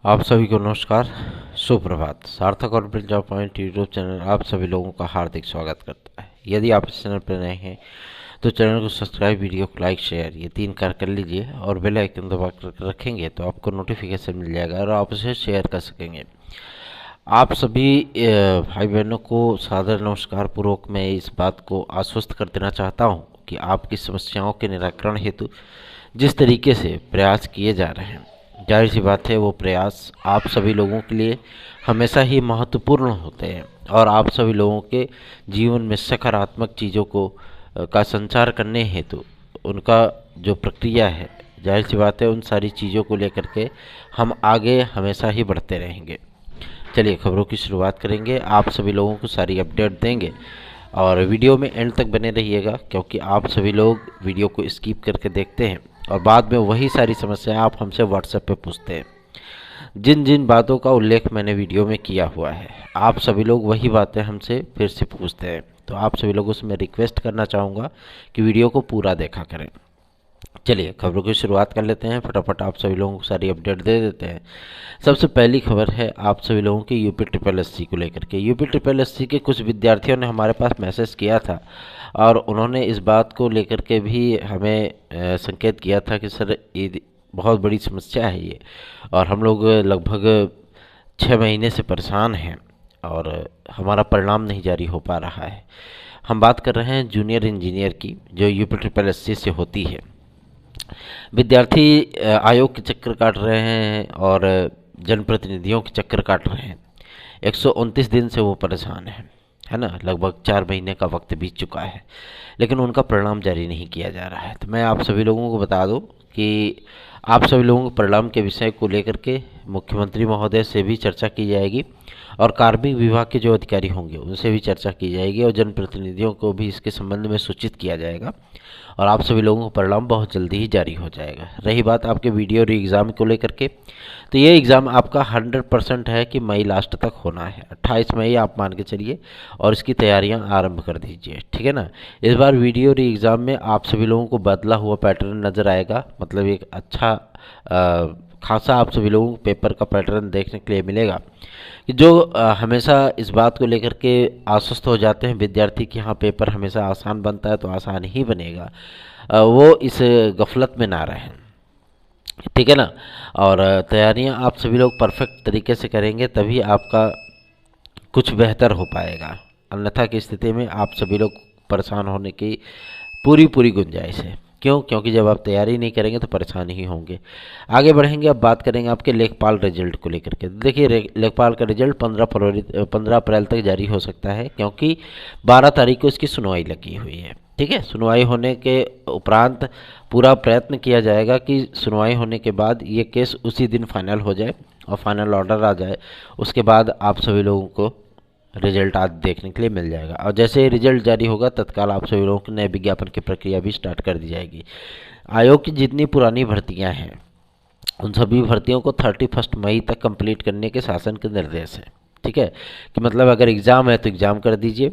आप सभी को नमस्कार, सुप्रभात। सार्थक और जॉब पॉइंट यूट्यूब चैनल आप सभी लोगों का हार्दिक स्वागत करता है। यदि आप इस चैनल पर नए हैं तो चैनल को सब्सक्राइब, वीडियो को लाइक, शेयर ये 3 कार्य कर लीजिए और बेल आइकन दबा कर रखेंगे तो आपको नोटिफिकेशन मिल जाएगा और आप उसे शेयर कर सकेंगे। आप सभी भाई बहनों को सादर नमस्कार पूर्वक मैं इस बात को आश्वस्त कर देना चाहता हूँ कि आपकी समस्याओं के निराकरण हेतु जिस तरीके से प्रयास किए जा रहे हैं, जाहिर सी बात है वो प्रयास आप सभी लोगों के लिए हमेशा ही महत्वपूर्ण होते हैं और आप सभी लोगों के जीवन में सकारात्मक चीज़ों को का संचार करने हेतु उनका जो प्रक्रिया है, जाहिर सी बात है उन सारी चीज़ों को लेकर के हम आगे हमेशा ही बढ़ते रहेंगे। चलिए खबरों की शुरुआत करेंगे। आप सभी लोगों को सारी अपडेट देंगे और वीडियो में एंड तक बने रहिएगा, क्योंकि आप सभी लोग वीडियो को स्किप करके देखते हैं और बाद में वही सारी समस्याएं आप हमसे व्हाट्सएप पे पूछते हैं। जिन जिन बातों का उल्लेख मैंने वीडियो में किया हुआ है, आप सभी लोग वही बातें हमसे फिर से पूछते हैं, तो आप सभी लोगों से मैं रिक्वेस्ट करना चाहूँगा कि वीडियो को पूरा देखा करें। चलिए खबरों की शुरुआत कर लेते हैं। फटाफट आप सभी लोगों को सारी अपडेट दे देते हैं। सबसे पहली खबर है आप सभी लोगों की यूपी ट्रिपल एससी को लेकर के। यूपी ट्रिपल एससी के कुछ विद्यार्थियों ने हमारे पास मैसेज किया था और उन्होंने इस बात को लेकर के भी हमें संकेत किया था कि सर ये बहुत बड़ी समस्या है ये, और हम लोग लगभग 6 महीने से परेशान हैं और हमारा परिणाम नहीं जारी हो पा रहा है। हम बात कर रहे हैं जूनियर इंजीनियर की, जो यूपी ट्रिपल एससी से होती है। विद्यार्थी आयोग के चक्कर काट रहे हैं और जनप्रतिनिधियों के चक्कर काट रहे हैं। 129 दिन से वो परेशान है ना। लगभग 4 महीने का वक्त बीत चुका है, लेकिन उनका परिणाम जारी नहीं किया जा रहा है। तो मैं आप सभी लोगों को बता दूं कि आप सभी लोगों को परिणाम के विषय को लेकर के मुख्यमंत्री महोदय से भी चर्चा की जाएगी और कार्मिक विभाग के जो अधिकारी होंगे उनसे भी चर्चा की जाएगी और जनप्रतिनिधियों को भी इसके संबंध में सूचित किया जाएगा और आप सभी लोगों को परिणाम बहुत जल्दी ही जारी हो जाएगा। रही बात आपके वीडियो री एग्ज़ाम को लेकर के, तो ये एग्ज़ाम आपका 100% है कि मई लास्ट तक होना है। 28 मई आप मान के चलिए और इसकी तैयारियां आरंभ कर दीजिए, ठीक है ना। इस बार वीडियो री एग्ज़ाम में आप सभी लोगों को बदला हुआ पैटर्न नज़र आएगा, मतलब एक अच्छा खासा आप सभी लोगों को पेपर का पैटर्न देखने के लिए मिलेगा कि जो हमेशा इस बात को लेकर के आश्वस्त हो जाते हैं विद्यार्थी कि हाँ पेपर हमेशा आसान बनता है तो आसान ही बनेगा, वो इस गफलत में ना रहें, ठीक है ना। और तैयारियां आप सभी लोग परफेक्ट तरीके से करेंगे तभी आपका कुछ बेहतर हो पाएगा, अन्यथा की स्थिति में आप सभी लोग परेशान होने की पूरी पूरी गुंजाइश है। क्यों? क्योंकि जब आप तैयारी नहीं करेंगे तो परेशान ही होंगे। आगे बढ़ेंगे, अब बात करेंगे आपके लेखपाल रिजल्ट को लेकर के। देखिए लेखपाल का रिजल्ट 15 अप्रैल तक जारी हो सकता है, क्योंकि 12 तारीख को इसकी सुनवाई लगी हुई है, ठीक है। सुनवाई होने के उपरांत पूरा प्रयत्न किया जाएगा कि सुनवाई होने के बाद ये केस उसी दिन फाइनल हो जाए और फाइनल ऑर्डर आ जाए। उसके बाद आप सभी लोगों को रिजल्ट आज देखने के लिए मिल जाएगा और जैसे ही रिजल्ट जारी होगा तत्काल आप सभी लोगों के नए विज्ञापन की प्रक्रिया भी स्टार्ट कर दी जाएगी। आयोग की जितनी पुरानी भर्तियां हैं उन सभी भर्तियों को 31 मई तक कंप्लीट करने के शासन के निर्देश हैं, ठीक है। कि मतलब अगर एग्ज़ाम है तो एग्ज़ाम कर दीजिए,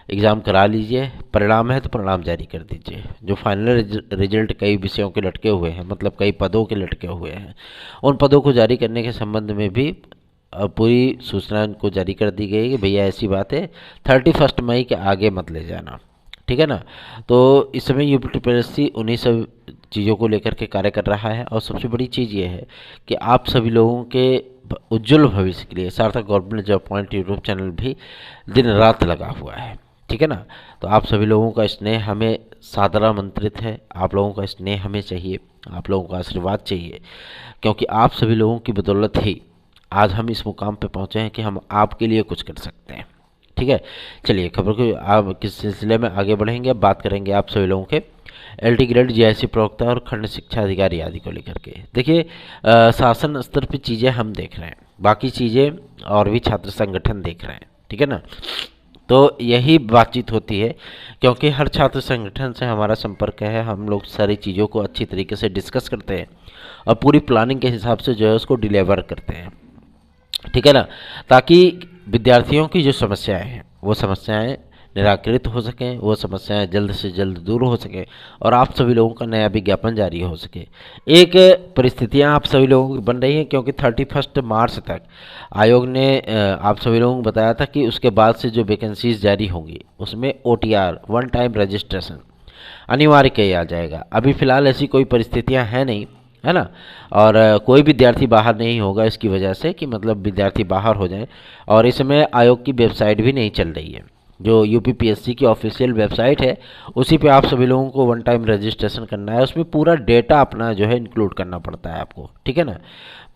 एग्ज़ाम करा लीजिए, परिणाम है तो परिणाम जारी कर दीजिए। जो फाइनल रिजल्ट कई विषयों के लटके हुए हैं, मतलब कई पदों के लटके हुए हैं, उन पदों को जारी करने के संबंध में भी पूरी सूचना उनको जारी कर दी गई कि भैया ऐसी बात है 31 मई के आगे मत ले जाना, ठीक है ना। तो इस समय यूपी ट्रिपल एससी उन्हीं सब चीज़ों को लेकर के कार्य कर रहा है और सबसे बड़ी चीज़ ये है कि आप सभी लोगों के उज्जवल भविष्य के लिए सार्थक government job point YouTube channel भी दिन रात लगा हुआ है, ठीक है ना। तो आप सभी लोगों का स्नेह हमें सादर आमंत्रित है, आप लोगों का स्नेह हमें चाहिए, आप लोगों का आशीर्वाद चाहिए, क्योंकि आप सभी लोगों की बदौलत ही आज हम इस मुकाम पे पहुंचे हैं कि हम आपके लिए कुछ कर सकते हैं, ठीक है। चलिए खबर को आप किस सिलसिले में आगे बढ़ेंगे। अब बात करेंगे आप सभी लोगों के एलटी ग्रेड, जीआईसी प्रवक्ता और खंड शिक्षा अधिकारी आदि को लेकर के। देखिए शासन स्तर पे चीज़ें हम देख रहे हैं, बाकी चीज़ें और भी छात्र संगठन देख रहे हैं, ठीक है ना। तो यही बातचीत होती है, क्योंकि हर छात्र संगठन से हमारा संपर्क है, हम लोग सारी चीज़ों को अच्छी तरीके से डिस्कस करते हैं और पूरी प्लानिंग के हिसाब से जो है उसको डिलीवर करते हैं, ठीक है ना, ताकि विद्यार्थियों की जो समस्याएं हैं वो समस्याएं निराकृत हो सकें, वो समस्याएं जल्द से जल्द दूर हो सकें और आप सभी लोगों का नया विज्ञापन जारी हो सके। एक परिस्थितियां आप सभी लोगों की बन रही हैं क्योंकि 31 मार्च तक आयोग ने आप सभी लोगों को बताया था कि उसके बाद से जो वैकेंसीज जारी होंगी उसमें OTR, वन टाइम रजिस्ट्रेशन, अनिवार्य किया जाएगा। अभी फ़िलहाल ऐसी कोई परिस्थितियां हैं नहीं, है ना। और कोई विद्यार्थी बाहर नहीं होगा इसकी वजह से कि मतलब विद्यार्थी बाहर हो जाए। और इस समय आयोग की वेबसाइट भी नहीं चल रही है, जो UPPSC की ऑफिशियल वेबसाइट है उसी पे आप सभी लोगों को वन टाइम रजिस्ट्रेशन करना है। उसमें पूरा डेटा अपना जो है इंक्लूड करना पड़ता है आपको, ठीक है ना।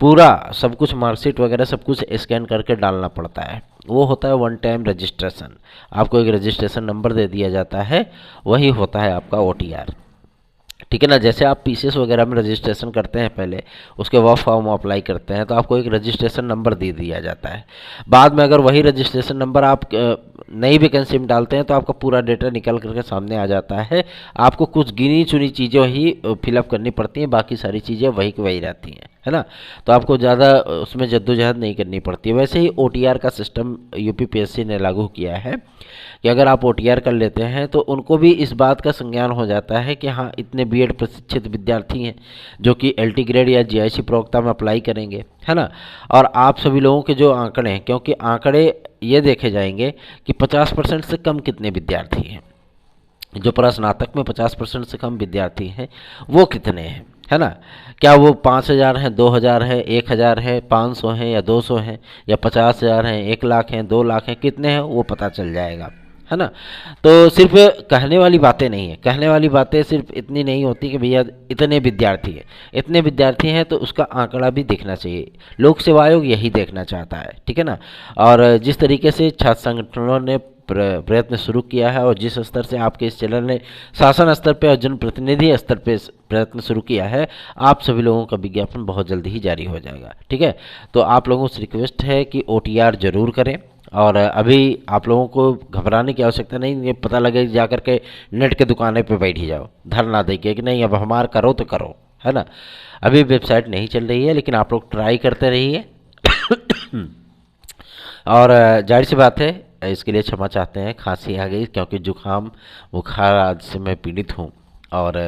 पूरा सब कुछ मार्कशीट वगैरह सब कुछ स्कैन करके डालना पड़ता है। वो होता है वन टाइम रजिस्ट्रेशन। आपको एक रजिस्ट्रेशन नंबर दे दिया जाता है, वही होता है आपका OTR, ठीक है ना। जैसे आप PCS वगैरह में रजिस्ट्रेशन करते हैं पहले, उसके बाद फॉर्म अप्लाई करते हैं तो आपको एक रजिस्ट्रेशन नंबर दे दिया जाता है। बाद में अगर वही रजिस्ट्रेशन नंबर आप नई वैकेंसी में डालते हैं तो आपका पूरा डेटा निकल करके सामने आ जाता है। आपको कुछ गिनी चुनी चीज़ें ही फिलअप करनी पड़ती हैं, बाकी सारी चीज़ें वही की वही रहती हैं, है ना। तो आपको ज़्यादा उसमें जद्दोजहद नहीं करनी पड़ती है। वैसे ही OTR का सिस्टम UPPSC ने लागू किया है कि अगर आप OTR कर लेते हैं तो उनको भी इस बात का संज्ञान हो जाता है कि हाँ इतने B.Ed प्रशिक्षित विद्यार्थी हैं जो कि LT ग्रेड या GIC प्रवक्ता में अप्लाई करेंगे, है ना। और आप सभी लोगों के जो आंकड़े हैं, क्योंकि आंकड़े ये देखे जाएंगे कि 50% से कम कितने विद्यार्थी हैं, जो प्रस्नातक में 50% से कम विद्यार्थी हैं वो कितने हैं, है ना। क्या वो 5,000 हैं, 2,000 हैं, 1,000 है, 500 हैं या 200 हैं, या 50,000 हैं, 1,00,000 हैं, 2,00,000 हैं, कितने हैं वो पता चल जाएगा, है ना। तो सिर्फ कहने वाली बातें नहीं है, कहने वाली बातें सिर्फ इतनी नहीं होती कि भैया इतने विद्यार्थी हैं, इतने विद्यार्थी हैं तो उसका आंकड़ा भी देखना चाहिए। लोक सेवा आयोग यही देखना चाहता है, ठीक है ना। और जिस तरीके से छात्र संगठनों ने प्रयत्न शुरू किया है और जिस स्तर से आपके इस चैनल ने शासन स्तर पे और जनप्रतिनिधि स्तर पे प्रयत्न शुरू किया है, आप सभी लोगों का विज्ञापन बहुत जल्दी ही जारी हो जाएगा, ठीक है। तो आप लोगों से रिक्वेस्ट है कि OTR जरूर करें। और अभी आप लोगों को घबराने की आवश्यकता नहीं, ये पता लगे जा कर के नेट के दुकानें पे बैठ ही जाओ धरना दे के कि नहीं अब हमारा करो तो करो, है ना। अभी वेबसाइट नहीं चल रही है, लेकिन आप लोग ट्राई करते रहिए। और जाहिर सी बात है इसके लिए क्षमा चाहते हैं, खांसी आ गई क्योंकि जुकाम बुखार आज से मैं पीड़ित हूँ। और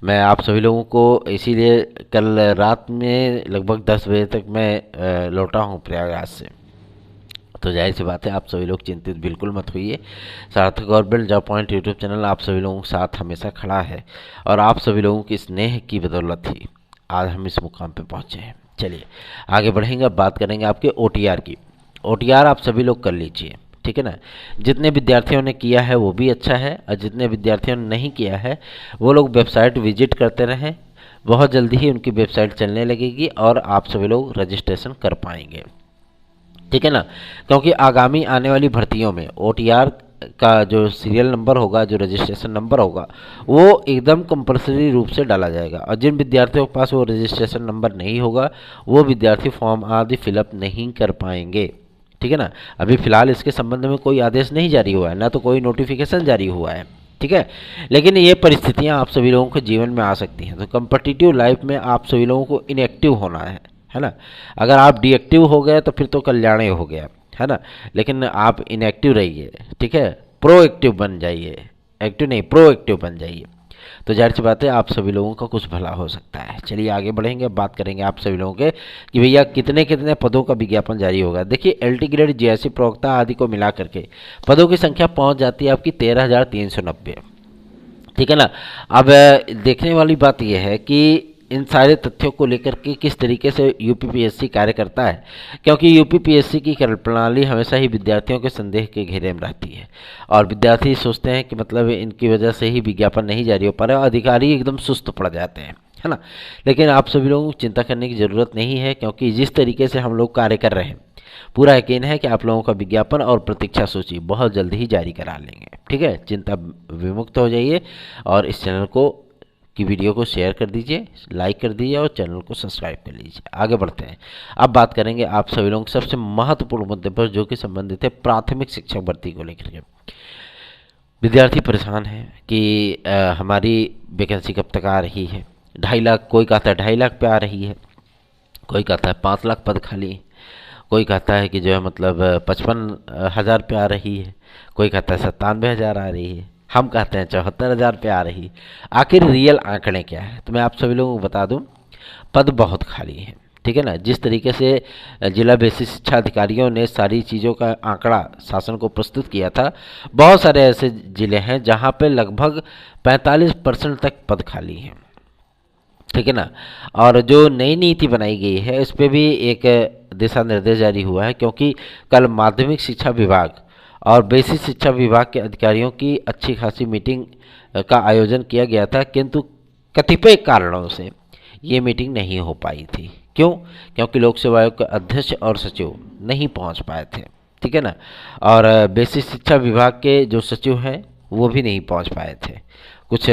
मैं आप सभी लोगों को इसीलिए कल रात में लगभग 10 बजे तक मैं लौटा हूँ प्रयागराज से। तो जाहिर सी बात है आप सभी लोग चिंतित बिल्कुल मत होइए। सार्थक government job point YouTube channel आप सभी लोगों के साथ हमेशा खड़ा है और आप सभी लोगों की स्नेह की बदौलत ही आज हम इस मुकाम पे पहुँचे हैं। चलिए आगे बढ़ेंगे, अब बात करेंगे आपके OTR की। OTR आप सभी लोग कर लीजिए, ठीक है ना। जितने विद्यार्थियों ने किया है वो भी अच्छा है, और जितने विद्यार्थियों ने नहीं किया है वो लोग वेबसाइट विजिट करते रहें। बहुत जल्दी ही उनकी वेबसाइट चलने लगेगी और आप सभी लोग रजिस्ट्रेशन कर पाएंगे, ठीक है ना। क्योंकि आगामी आने वाली भर्तियों में OTR का जो सीरियल नंबर होगा, जो रजिस्ट्रेशन नंबर होगा, वो एकदम कंपलसरी रूप से डाला जाएगा। और जिन विद्यार्थियों के पास वो रजिस्ट्रेशन नंबर नहीं होगा वो विद्यार्थी फॉर्म आदि फिलअप नहीं कर पाएंगे, ठीक है ना। अभी फिलहाल इसके संबंध में कोई आदेश नहीं जारी हुआ है, ना तो कोई नोटिफिकेशन जारी हुआ है, ठीक है। लेकिन ये परिस्थितियां आप सभी लोगों के जीवन में आ सकती हैं। तो कम्पिटिटिव लाइफ में आप सभी लोगों को इनएक्टिव होना है ना। अगर आप डीएक्टिव हो गए तो फिर तो कल्याण ही हो गया, है ना। लेकिन आप इनएक्टिव रहिए, ठीक है, प्रोएक्टिव बन जाइए, एक्टिव नहीं प्रोएक्टिव बन जाइए। तो जाहिर सी बात है आप सभी लोगों का कुछ भला हो सकता है। चलिए आगे बढ़ेंगे, बात करेंगे आप सभी लोगों के कि भैया कितने कितने पदों का विज्ञापन जारी होगा। देखिए LT ग्रेड GIC प्रवक्ता आदि को मिला करके पदों की संख्या पहुंच जाती है आपकी 13,390, ठीक है ना। अब देखने वाली बात यह है कि इन सारे तथ्यों को लेकर के किस तरीके से UPPSC कार्य करता है, क्योंकि UPPSC की कार्यप्रणाली हमेशा ही विद्यार्थियों के संदेह के घेरे में रहती है और विद्यार्थी सोचते हैं कि मतलब इनकी वजह से ही विज्ञापन नहीं जारी हो पा रहा है, अधिकारी एकदम सुस्त पड़ जाते हैं, है ना। लेकिन आप सभी लोगों को चिंता करने की ज़रूरत नहीं है, क्योंकि जिस तरीके से हम लोग कार्य कर रहे हैं पूरा यकीन है कि आप लोगों का विज्ञापन और प्रतीक्षा सूची बहुत जल्द ही जारी करा लेंगे, ठीक है। चिंता विमुक्त हो जाइए और इस चैनल को की वीडियो को शेयर कर दीजिए, लाइक कर दीजिए और चैनल को सब्सक्राइब कर लीजिए। आगे बढ़ते हैं, अब बात करेंगे आप सभी लोगों के सबसे महत्वपूर्ण मुद्दे पर जो कि संबंधित है प्राथमिक शिक्षक भर्ती को लेकर के। विद्यार्थी परेशान है कि हमारी वैकेंसी कब तक आ रही है। 2.5 लाख, कोई कहता है 2.5 लाख पे आ रही है, कोई कहता है 5 लाख पद खाली है, कोई कहता है कि जो है मतलब 55,000 पे आ रही है, कोई कहता है 97,000 आ रही है, हम कहते हैं 74,000 पे आ रही है। आखिर रियल आंकड़े क्या है, तो मैं आप सभी लोगों को बता दूं, पद बहुत खाली हैं। ठीक है ना। जिस तरीके से जिला बेसिक शिक्षा अधिकारियों ने सारी चीज़ों का आंकड़ा शासन को प्रस्तुत किया था, बहुत सारे ऐसे जिले हैं जहां पे लगभग 45% तक पद खाली हैं। ठीक है ना। और जो नई नीति बनाई गई है इस पे भी एक दिशा निर्देश जारी हुआ है, क्योंकि कल माध्यमिक शिक्षा विभाग और बेसिक शिक्षा विभाग के अधिकारियों की अच्छी खासी मीटिंग का आयोजन किया गया था, किंतु कतिपय कारणों से ये मीटिंग नहीं हो पाई थी। क्यों? क्योंकि लोक सेवा आयोग के अध्यक्ष और सचिव नहीं पहुंच पाए थे। ठीक है ना। और बेसिक शिक्षा विभाग के जो सचिव हैं वो भी नहीं पहुंच पाए थे, कुछ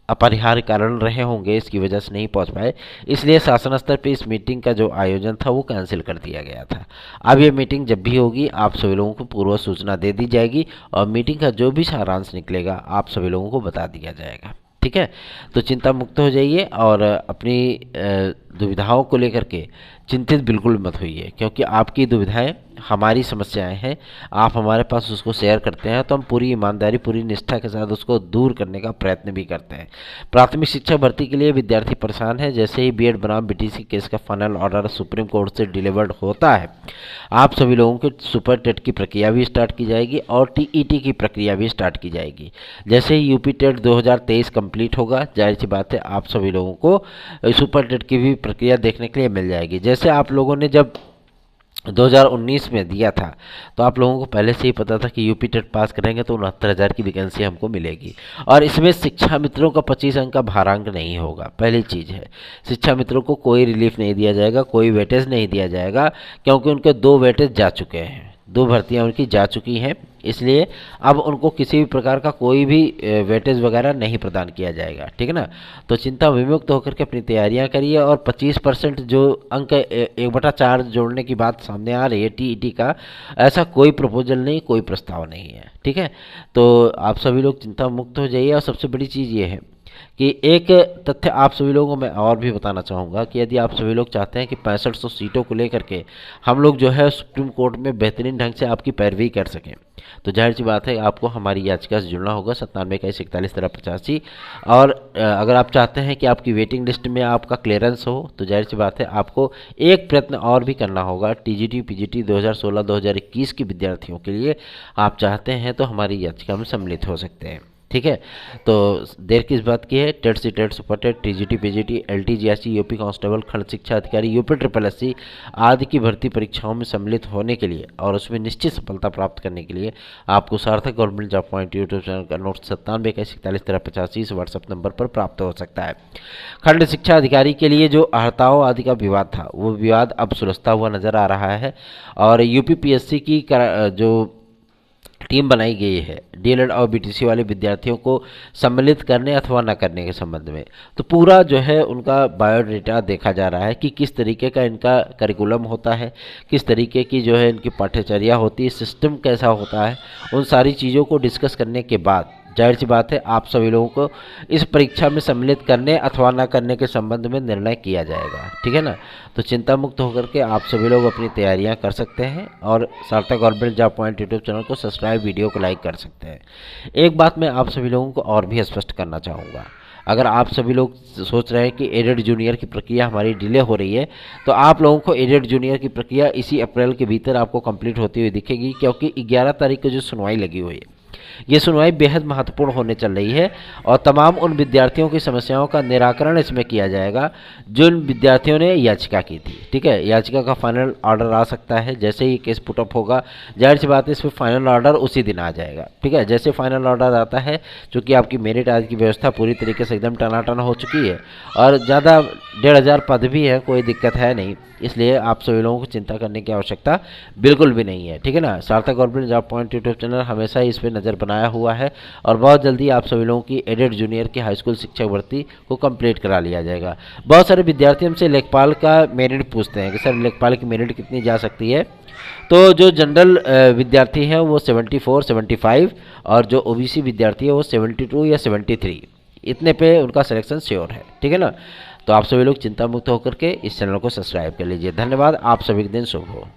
अपरिहार्य कारण रहे होंगे, इसकी वजह से नहीं पहुंच पाए। इसलिए शासन स्तर पे इस मीटिंग का जो आयोजन था वो कैंसिल कर दिया गया था। अब ये मीटिंग जब भी होगी आप सभी लोगों को पूर्व सूचना दे दी जाएगी और मीटिंग का जो भी सारांश निकलेगा आप सभी लोगों को बता दिया जाएगा। ठीक है। तो चिंता मुक्त हो जाइए और अपनी दुविधाओं को लेकर के चिंतित बिल्कुल मत होइए, क्योंकि आपकी दुविधाएं हमारी समस्याएं हैं। आप हमारे पास उसको शेयर करते हैं तो हम पूरी ईमानदारी पूरी निष्ठा के साथ उसको दूर करने का प्रयत्न भी करते हैं। प्राथमिक शिक्षा भर्ती के लिए विद्यार्थी परेशान है। जैसे ही बीएड बनाम बीटीसी केस का फाइनल ऑर्डर सुप्रीम कोर्ट से डिलीवर्ड होता है, आप सभी लोगों के सुपर टेट की प्रक्रिया भी स्टार्ट की जाएगी और टीईटी की प्रक्रिया भी स्टार्ट की जाएगी। जैसे ही यूपी टेट 2023 कंप्लीट होगा, जाहिर सी बात है आप सभी लोगों को सुपर टेट की भी प्रक्रिया देखने के लिए मिल जाएगी। जैसे आप लोगों ने जब 2019 में दिया था तो आप लोगों को पहले से ही पता था कि यूपी टेट पास करेंगे तो 69,000 की वैकेंसी हमको मिलेगी, और इसमें शिक्षा मित्रों का 25 अंक का भारांक नहीं होगा। पहली चीज़ है, शिक्षा मित्रों को कोई रिलीफ नहीं दिया जाएगा, कोई वेटेज नहीं दिया जाएगा, क्योंकि उनके 2 वेटेज जा चुके हैं, 2 भर्तियाँ उनकी जा चुकी हैं। इसलिए अब उनको किसी भी प्रकार का कोई भी वेटेज वगैरह नहीं प्रदान किया जाएगा। ठीक है ना। तो चिंता विमुक्त होकर के अपनी तैयारियां करिए। और 25% जो अंक 1/4 जोड़ने की बात सामने आ रही है टीईटी का, ऐसा कोई प्रपोजल नहीं, कोई प्रस्ताव नहीं है। ठीक है। तो आप सभी लोग चिंता मुक्त हो जाइए। और सबसे बड़ी चीज़ ये है कि एक तथ्य आप सभी लोगों को मैं और भी बताना चाहूँगा कि यदि आप सभी लोग चाहते हैं कि 6500 सीटों को लेकर के हम लोग जो है सुप्रीम कोर्ट में बेहतरीन ढंग से आपकी पैरवी कर सकें, तो जाहिर सी बात है आपको हमारी याचिका से जुड़ना होगा 97 और अगर आप चाहते हैं कि आपकी वेटिंग लिस्ट में आपका क्लियरेंस हो तो जाहिर सी बात है आपको एक प्रयत्न और भी करना होगा। टीजीटी पीजीटी 2016-2021 के विद्यार्थियों के लिए आप चाहते हैं तो हमारी याचिका में सम्मिलित हो सकते हैं। ठीक है। तो देर किस बात की है, TET C TET super TET TGT PGT LT GRC UP constable खंड शिक्षा अधिकारी यूपी ट्रिपल एससी आदि की भर्ती परीक्षाओं में सम्मिलित होने के लिए और उसमें निश्चित सफलता प्राप्त करने के लिए आपको सार्थक government job point YouTube channel का नोट 97 इस व्हाट्सएप नंबर पर प्राप्त हो सकता है। खंड शिक्षा अधिकारी के लिए जो हड़तालों आदि का विवाद था वो विवाद अब सुलझता हुआ नजर आ रहा है और यूपीपीएससी की जो टीम बनाई गई है डीएलएड और बीटीसी वाले विद्यार्थियों को सम्मिलित करने अथवा न करने के संबंध में, तो पूरा जो है उनका बायोडेटा देखा जा रहा है कि किस तरीके का इनका करिकुलम होता है, किस तरीके की जो है इनकी पाठ्यचर्या होती है, सिस्टम कैसा होता है। उन सारी चीज़ों को डिस्कस करने के बाद जाहिर सी बात है आप सभी लोगों को इस परीक्षा में सम्मिलित करने अथवा न करने के संबंध में निर्णय किया जाएगा। ठीक है ना। तो चिंता मुक्त होकर के आप सभी लोग अपनी तैयारियां कर सकते हैं और सार्थक government job point YouTube channel को सब्सक्राइब, वीडियो को लाइक कर सकते हैं। एक बात मैं आप सभी लोगों को और भी स्पष्ट करना चाहूँगा, अगर आप सभी लोग सोच रहे हैं कि एडेड जूनियर की प्रक्रिया हमारी डिले हो रही है तो आप लोगों को एडेड जूनियर की प्रक्रिया इसी अप्रैल के भीतर आपको कंप्लीट होती हुई दिखेगी, क्योंकि 11 तारीख को जो सुनवाई लगी हुई है ये सुनवाई बेहद महत्वपूर्ण होने चल रही है और तमाम उन विद्यार्थियों की समस्याओं का निराकरण इसमें किया जाएगा जिन विद्यार्थियों ने याचिका की थी। ठीक है। याचिका का फाइनल ऑर्डर आ सकता है, जैसे ही केस पुटअप होगा जाहिर सी बात है इस पर फाइनल ऑर्डर उसी दिन आ जाएगा। ठीक है। जैसे फाइनल ऑर्डर आता है, चूँकि आपकी मेरिट आज की व्यवस्था पूरी तरीके से एकदम टनाटन हो चुकी है और ज़्यादा 1,500 पद भी है, कोई दिक्कत है नहीं, इसलिए आप सभी लोगों को चिंता करने की आवश्यकता बिल्कुल भी नहीं है। ठीक है ना। सार्थक government job point YouTube channel हमेशा ही इस पर नज़र बनाया हुआ है और बहुत जल्दी आप सभी लोगों की एडेड जूनियर की हाई स्कूल शिक्षक भर्ती को कंप्लीट करा लिया जाएगा। बहुत सारे विद्यार्थी हमसे लेखपाल का मेरिट पूछते हैं कि सर लेखपाल की मेरिट कितनी जा सकती है, तो जो जनरल विद्यार्थी हैं वो 74, 75 और जो ओबीसी विद्यार्थी है वो 72 या 73, इतने पे उनका सिलेक्शन श्योर है। ठीक है ना। तो आप सभी लोग चिंता मुक्त होकर के इस चैनल को सब्सक्राइब कर लीजिए। धन्यवाद। आप सभी के दिन शुभ हो।